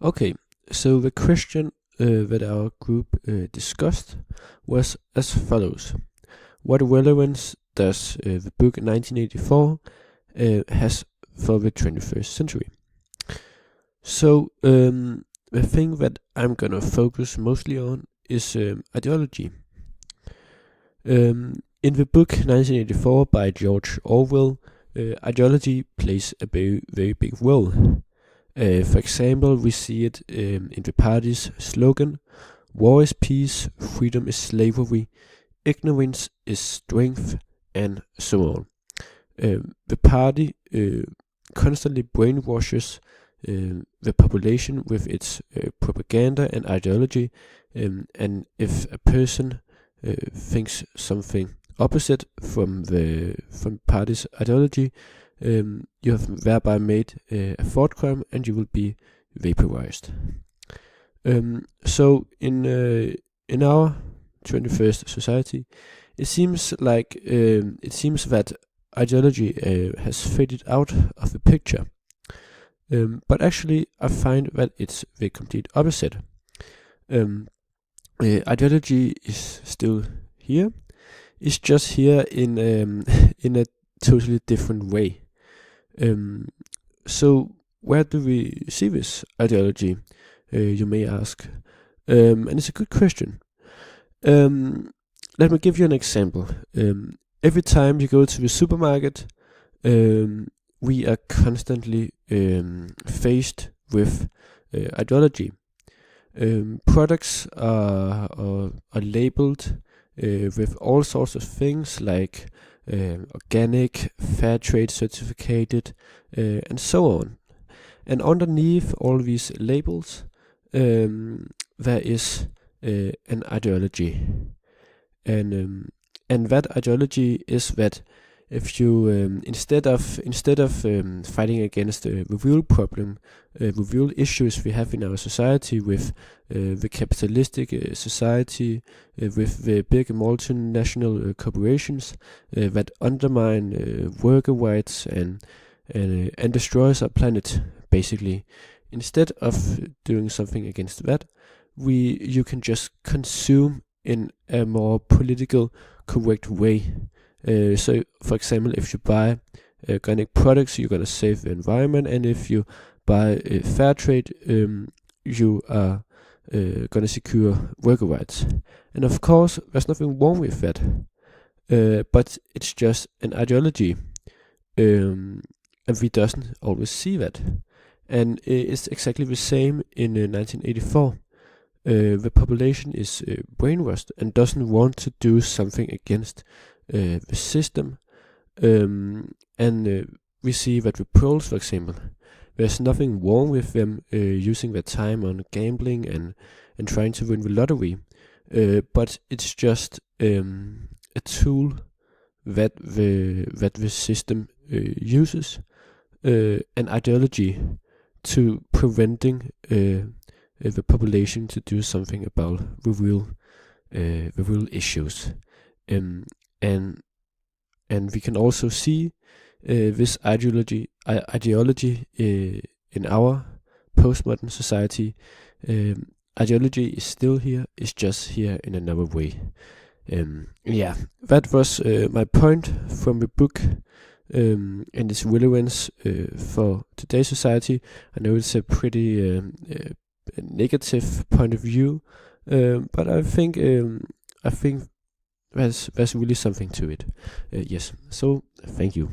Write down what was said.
Okay, so the question that our group discussed was as follows. What relevance does the book 1984 has for the 21st century? So, the thing that I'm gonna focus mostly on is ideology. In the book 1984 by George Orwell, ideology plays a very, very big role. For example, we see it in the party's slogan: war is peace, freedom is slavery, ignorance is strength, and so on. The party constantly brainwashes the population with its propaganda and ideology, and if a person thinks something opposite from party's ideology, you have thereby made a thought crime and you will be vaporized. So in our 21st society, it seems that ideology has faded out of the picture. But actually, I find that it's the complete opposite. Ideology is still here. It's just here in in a totally different way. So where do we see this ideology? You may ask, and it's a good question. Let me give you an example. Every time you go to the supermarket, we are constantly faced with ideology. Products are labeled with all sorts of things like organic, fair trade certificated, and so on. And underneath all these labels, there is an ideology, and that ideology is that if you instead of fighting against the real problem, the real issues we have in our society with the capitalistic society, with the big multinational corporations that undermine worker rights and destroys our planet, basically. Instead of doing something against that, you can just consume in a more political correct way. So, for example, if you buy organic products, you're gonna save the environment, and if you buy fair trade, you are gonna secure worker rights. And of course, there's nothing wrong with that, but it's just an ideology, and we doesn't always see that. And it's exactly the same in 1984. The population is brainwashed and doesn't want to do something against the system. And we see that with pearls, for example, there's nothing wrong with them using their time on gambling and trying to win the lottery, but it's just a tool that the system uses, an ideology to preventing the population to do something about the real issues. And we can also see this ideology in our postmodern society. Ideology is still here, it's just here in another way. Yeah, that was my point from the book, and its relevance for today's society. I know it's a pretty negative point of view, but I think there's really something to it. Yes. So thank you.